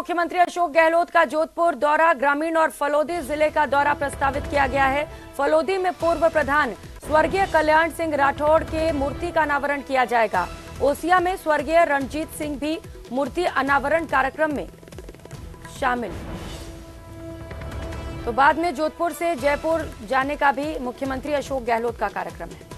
मुख्यमंत्री अशोक गहलोत का जोधपुर दौरा, ग्रामीण और फलोदी जिले का दौरा प्रस्तावित किया गया है। फलोदी में पूर्व प्रधान स्वर्गीय कल्याण सिंह राठौड़ के मूर्ति का अनावरण किया जाएगा। ओसिया में स्वर्गीय रणजीत सिंह भी मूर्ति अनावरण कार्यक्रम में शामिल। तो बाद में जोधपुर से जयपुर जाने का भी मुख्यमंत्री अशोक गहलोत का कार्यक्रम है।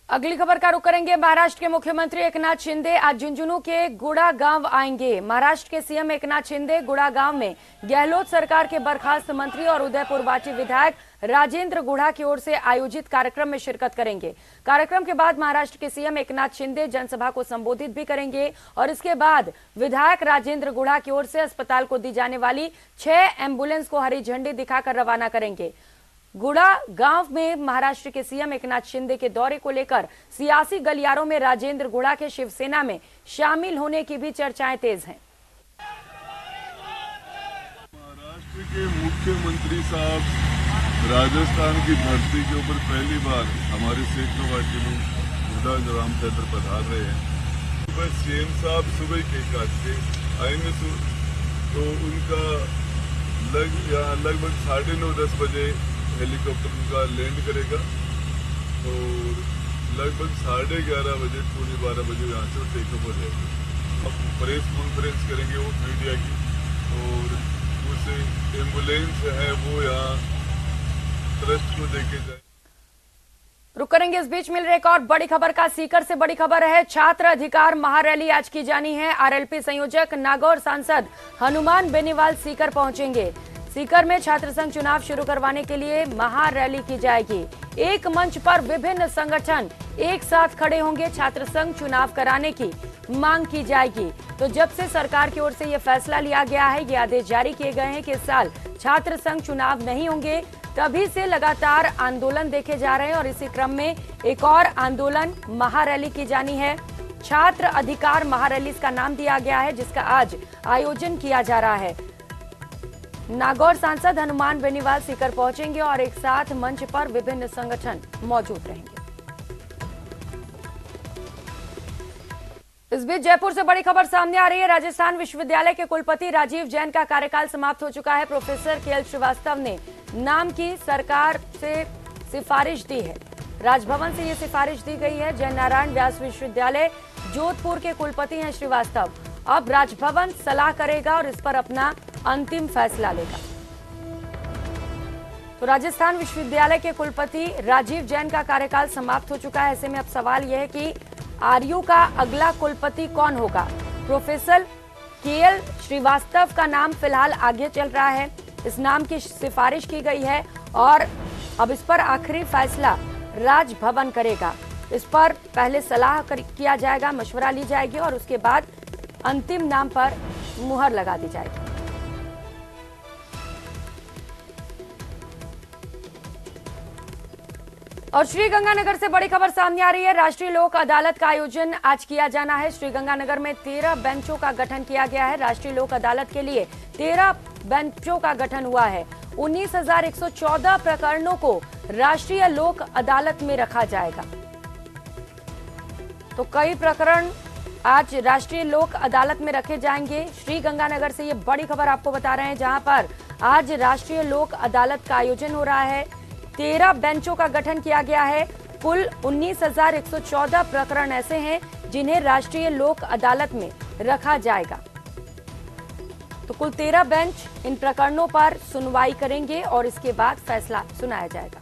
अगली खबर का रुख करेंगे। महाराष्ट्र के मुख्यमंत्री एकनाथ शिंदे आज झुंझुनू के गुड़ा गांव आएंगे। महाराष्ट्र के सीएम एकनाथ शिंदे गुड़ा गांव में गहलोत सरकार के बर्खास्त मंत्री और उदयपुर वाटी विधायक राजेंद्र गुड़ा की ओर से आयोजित कार्यक्रम में शिरकत करेंगे। कार्यक्रम के बाद महाराष्ट्र के सीएम एकनाथ शिंदे जनसभा को संबोधित भी करेंगे और इसके बाद विधायक राजेंद्र गुड़ा की ओर से अस्पताल को दी जाने वाली 6 एम्बुलेंस को हरी झंडी दिखाकर रवाना करेंगे। गुड़ा गांव में महाराष्ट्र के सीएम एकनाथ शिंदे के दौरे को लेकर सियासी गलियारों में राजेंद्र गुड़ा के शिवसेना में शामिल होने की भी चर्चाएं तेज हैं। महाराष्ट्र के मुख्यमंत्री साहब राजस्थान की धरती के ऊपर पहली बार हमारे सेक्रेटरी में गुड़ा ग्राम सेंटर पधार रहे हैं। सुबह सीएम साहब सुबह के काज से आएंगे तो उनका लगभग 9:30-10 बजे हेलीकॉप्टर उनका लैंड करेगा और लगभग 11:30 बजे 12 बजे यहाँ से टेकअप हो जाएगी। अब प्रेस कॉन्फ्रेंस करेंगे वो मीडिया की और उस एम्बुलेंस है वो यहाँ ट्रस्ट को देके जाए। रुक करेंगे। इस बीच मिल रही एक और बड़ी खबर का सीकर से बड़ी खबर है। छात्र अधिकार महारैली आज की जानी है। आरएलपी संयोजक नागौर सांसद हनुमान बेनीवाल सीकर पहुंचेंगे। सीकर में छात्र संघ चुनाव शुरू करवाने के लिए महारैली की जाएगी। एक मंच पर विभिन्न संगठन एक साथ खड़े होंगे। छात्र संघ चुनाव कराने की मांग की जाएगी। तो जब से सरकार की ओर से यह फैसला लिया गया है, ये आदेश जारी किए गए हैं कि इस साल छात्र संघ चुनाव नहीं होंगे, तभी से लगातार आंदोलन देखे जा रहे हैं और इसी क्रम में एक और आंदोलन महारैली की जानी है। छात्र अधिकार महारैली इसका नाम दिया गया है, जिसका आज आयोजन किया जा रहा है। नागौर सांसद हनुमान बेनीवाल सीकर पहुंचेंगे और एक साथ मंच पर विभिन्न संगठन मौजूद रहेंगे। इस बीच जयपुर से बड़ी खबर सामने आ रही है। राजस्थान विश्वविद्यालय के कुलपति राजीव जैन का कार्यकाल समाप्त हो चुका है। प्रोफेसर केएल श्रीवास्तव ने नाम की सरकार से सिफारिश दी है। राजभवन से ये सिफारिश दी गई है। जय नारायण व्यास विश्वविद्यालय जोधपुर के कुलपति हैं श्रीवास्तव। अब राजभवन सलाह करेगा और इस पर अपना अंतिम फैसला लेगा। तो राजस्थान विश्वविद्यालय के कुलपति राजीव जैन का कार्यकाल समाप्त हो चुका है। ऐसे में अब सवाल यह है कि आरयू का अगला कुलपति कौन होगा। प्रोफेसर केएल श्रीवास्तव का नाम फिलहाल आगे चल रहा है। इस नाम की सिफारिश की गई है और अब इस पर आखिरी फैसला राजभवन करेगा। इस पर पहले सलाह किया जाएगा, मशवरा ली जाएगी और उसके बाद अंतिम नाम पर मुहर लगा दी जाएगी। और श्रीगंगानगर से बड़ी खबर सामने आ रही है। राष्ट्रीय लोक अदालत का आयोजन आज किया जाना है। श्रीगंगानगर में 13 बेंचों का गठन किया गया है। राष्ट्रीय लोक अदालत के लिए 13 बेंचों का गठन हुआ है। 19,114 प्रकरणों को राष्ट्रीय लोक अदालत में रखा जाएगा। तो कई प्रकरण आज राष्ट्रीय लोक अदालत में रखे जाएंगे। श्रीगंगानगर से ये बड़ी खबर आपको बता रहे हैं, जहां पर आज राष्ट्रीय लोक अदालत का आयोजन हो रहा है। 13 बेंचों का गठन किया गया है। कुल 19,114 प्रकरण ऐसे हैं जिन्हें राष्ट्रीय लोक अदालत में रखा जाएगा। तो कुल 13 बेंच इन प्रकरणों पर सुनवाई करेंगे और इसके बाद फैसला सुनाया जाएगा।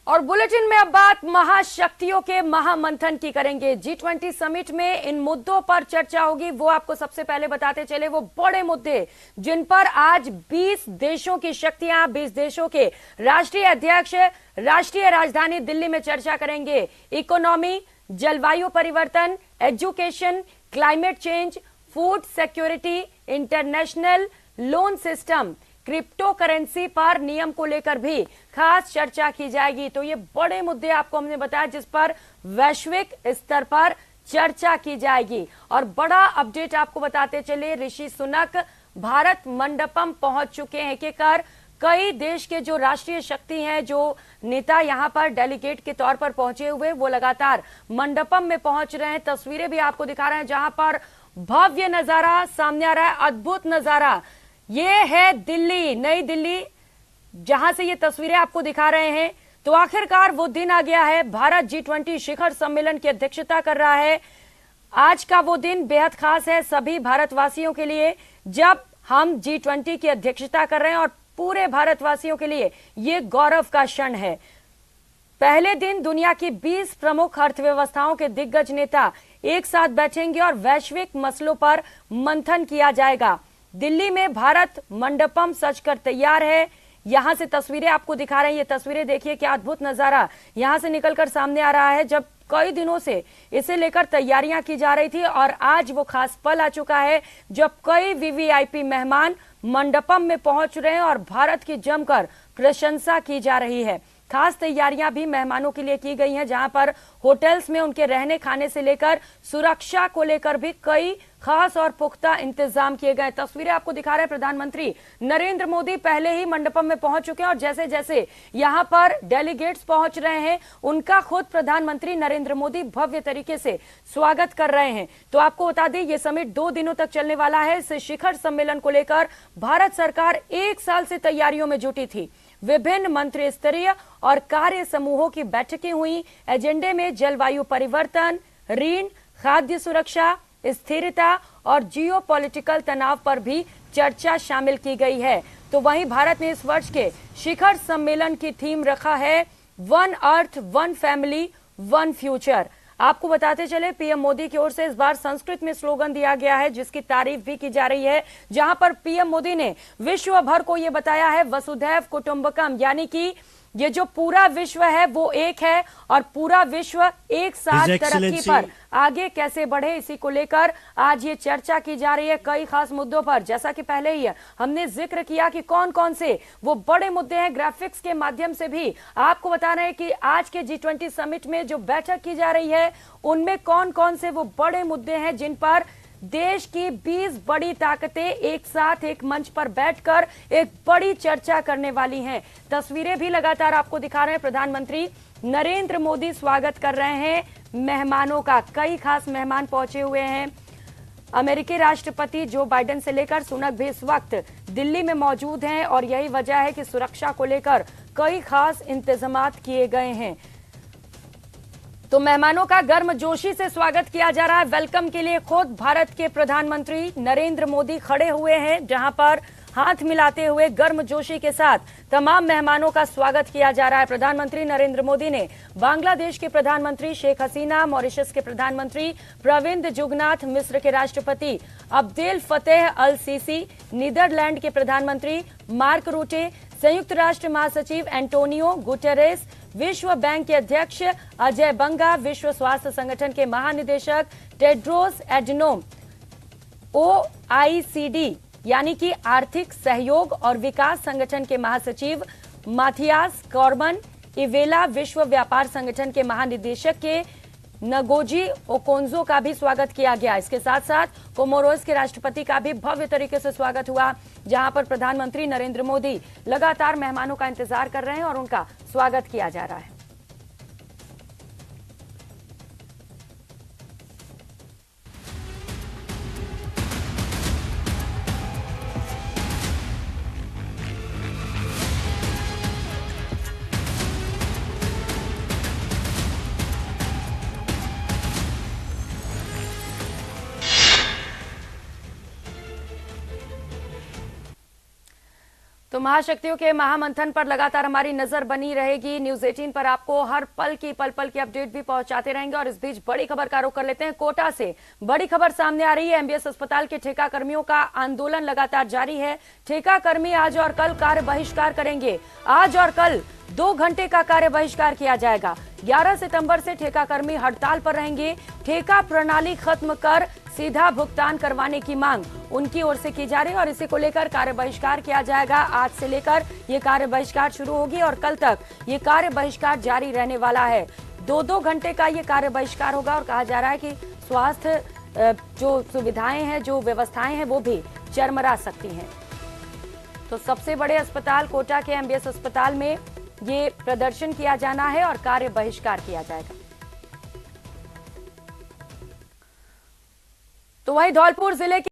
और बुलेटिन में अब बात महाशक्तियों के महामंथन की करेंगे। G20 समिट में इन मुद्दों पर चर्चा होगी, वो आपको सबसे पहले बताते चले। वो बड़े मुद्दे जिन पर आज 20 देशों की शक्तियां, 20 देशों के राष्ट्रीय अध्यक्ष राष्ट्रीय राजधानी दिल्ली में चर्चा करेंगे। इकोनॉमी, जलवायु परिवर्तन, education, climate change, food security, international loan system, crypto currency पर नियम को लेकर भी खास चर्चा की जाएगी। तो ये बड़े मुद्दे आपको हमने बताया जिस पर वैश्विक स्तर पर चर्चा की जाएगी। और बड़ा अपडेट आपको बताते चले, ऋषि सुनक भारत मंडपम पहुंच चुके हैं। के कर कई देश के जो राष्ट्रीय शक्ति हैं, जो नेता यहां पर डेलीगेट के तौर पर पहुंचे हुए, वो लगातार मंडपम में पहुंच रहे हैं। तस्वीरें भी आपको दिखा रहे हैं जहां पर भव्य नजारा सामने आ रहा है, अद्भुत नजारा। ये है दिल्ली, नई दिल्ली, जहां से ये तस्वीरें आपको दिखा रहे हैं। तो आखिरकार वो दिन आ गया है, भारत G20 शिखर सम्मेलन की अध्यक्षता कर रहा है। आज का वो दिन बेहद खास है सभी भारतवासियों के लिए, जब हम G20 की अध्यक्षता कर रहे हैं और पूरे भारतवासियों के लिए ये गौरव का क्षण है। पहले दिन दुनिया की 20 प्रमुख अर्थव्यवस्थाओं के दिग्गज नेता एक साथ बैठेंगे और वैश्विक मसलों पर मंथन किया जाएगा। दिल्ली में भारत मंडपम सजकर तैयार है। यहां से तस्वीरें आपको दिखा रहे हैं। ये तस्वीरें देखिए, क्या अद्भुत नजारा यहां से निकलकर सामने आ रहा है, जब कई दिनों से इसे लेकर तैयारियां की जा रही थी और आज वो खास पल आ चुका है जब कई वीवीआईपी मेहमान मंडपम में पहुंच रहे हैं और भारत की जमकर प्रशंसा की जा रही है। खास तैयारियां भी मेहमानों के लिए की गई हैं, जहां पर होटल्स में उनके रहने खाने से लेकर सुरक्षा को लेकर भी कई खास और पुख्ता इंतजाम किए गए। तस्वीरें आपको दिखा रहे हैं, प्रधानमंत्री नरेंद्र मोदी पहले ही मंडपम में पहुंच चुके हैं और जैसे जैसे यहां पर डेलीगेट्स पहुंच रहे हैं, उनका खुद प्रधानमंत्री नरेंद्र मोदी भव्य तरीके से स्वागत कर रहे हैं। तो आपको बता दें, ये समिट 2 दिनों तक चलने वाला है। इस शिखर सम्मेलन को लेकर भारत सरकार 1 साल से तैयारियों में जुटी थी। विभिन्न मंत्री स्तरीय और कार्य समूहों की बैठकें हुई। एजेंडे में जलवायु परिवर्तन, ऋण, खाद्य सुरक्षा, स्थिरता और जियोपॉलिटिकल तनाव पर भी चर्चा शामिल की गई है। तो वहीं भारत ने इस वर्ष के शिखर सम्मेलन की थीम रखा है, one earth, one family, one future. आपको बताते चले, पीएम मोदी की ओर से इस बार संस्कृत में स्लोगन दिया गया है, जिसकी तारीफ भी की जा रही है, जहां पर पीएम मोदी ने विश्व भर को यह बताया है वसुधैव कुटुंबकम, यानी कि ये जो पूरा विश्व है वो एक है और पूरा विश्व एक साथ तरक्की पर आगे कैसे बढ़े, इसी को लेकर आज ये चर्चा की जा रही है कई खास मुद्दों पर। जैसा कि पहले ही हमने जिक्र किया कि कौन कौन से वो बड़े मुद्दे हैं, ग्राफिक्स के माध्यम से भी आपको बता रहे हैं कि आज के G20 समिट में जो बैठक की जा रही है उनमें कौन कौन से वो बड़े मुद्दे हैं जिन पर देश की 20 बड़ी ताकतें एक साथ एक मंच पर बैठकर एक बड़ी चर्चा करने वाली हैं। तस्वीरें भी लगातार आपको दिखा रहे हैं। प्रधानमंत्री नरेंद्र मोदी स्वागत कर रहे हैं मेहमानों का। कई खास मेहमान पहुंचे हुए हैं। अमेरिकी राष्ट्रपति जो बाइडेन से लेकर सुनक भी इस वक्त दिल्ली में मौजूद हैं और यही वजह है कि सुरक्षा को लेकर कई खास इंतजाम किए गए हैं। तो मेहमानों का गर्मजोशी से स्वागत किया जा रहा है। वेलकम के लिए खुद भारत के प्रधानमंत्री नरेंद्र मोदी खड़े हुए हैं, जहां पर हाथ मिलाते हुए गर्मजोशी के साथ तमाम मेहमानों का स्वागत किया जा रहा है। प्रधानमंत्री नरेंद्र मोदी ने बांग्लादेश के प्रधानमंत्री शेख हसीना, मॉरिशस के प्रधानमंत्री प्रविंद जुगनाथ, मिस्र के राष्ट्रपति अब्देल फतेह अल सीसी, नीदरलैंड के प्रधानमंत्री मार्क रूटे, संयुक्त राष्ट्र महासचिव एंटोनियो गुटेरेस, विश्व बैंक के अध्यक्ष अजय बंगा, विश्व स्वास्थ्य संगठन के महानिदेशक टेड्रोस एडनोम, OECD यानी कि आर्थिक सहयोग और विकास संगठन के महासचिव माथियास कॉर्बन, इवेला विश्व व्यापार संगठन के महानिदेशक के नगोजी ओकोंजो का भी स्वागत किया गया। इसके साथ साथ कोमोरोस के राष्ट्रपति का भी भव्य तरीके से स्वागत हुआ, जहां पर प्रधानमंत्री नरेंद्र मोदी लगातार मेहमानों का इंतजार कर रहे हैं और उनका स्वागत किया जा रहा है। तो महाशक्तियों के महामंथन पर लगातार हमारी नजर बनी रहेगी। न्यूज 18 पर आपको हर पल की अपडेट भी पहुंचाते रहेंगे। और इस बीच बड़ी खबर का रुख कर लेते हैं। कोटा से बड़ी खबर सामने आ रही है। एमबीएस अस्पताल के ठेका कर्मियों का आंदोलन लगातार जारी है। ठेका कर्मी आज और कल कार्य बहिष्कार करेंगे। आज और कल 2 घंटे का कार्य बहिष्कार किया जाएगा। 11 सितंबर से ठेका कर्मी हड़ताल पर रहेंगे। ठेका प्रणाली खत्म कर सीधा भुगतान करवाने की मांग उनकी ओर से की जा रही है और इसी को लेकर कार्य बहिष्कार किया जाएगा। आज से लेकर ये कार्य बहिष्कार शुरू होगी और कल तक ये कार्य बहिष्कार जारी रहने वाला है। 2-2 घंटे का ये कार्य बहिष्कार होगा और कहा जा रहा है कि स्वास्थ्य जो सुविधाएं हैं, जो व्यवस्थाएं हैं, वो भी चरमरा सकती हैं। तो सबसे बड़े अस्पताल कोटा के एमबीएस अस्पताल में ये प्रदर्शन किया जाना है और कार्य बहिष्कार किया जाएगा। तो वहीं धौलपुर जिले के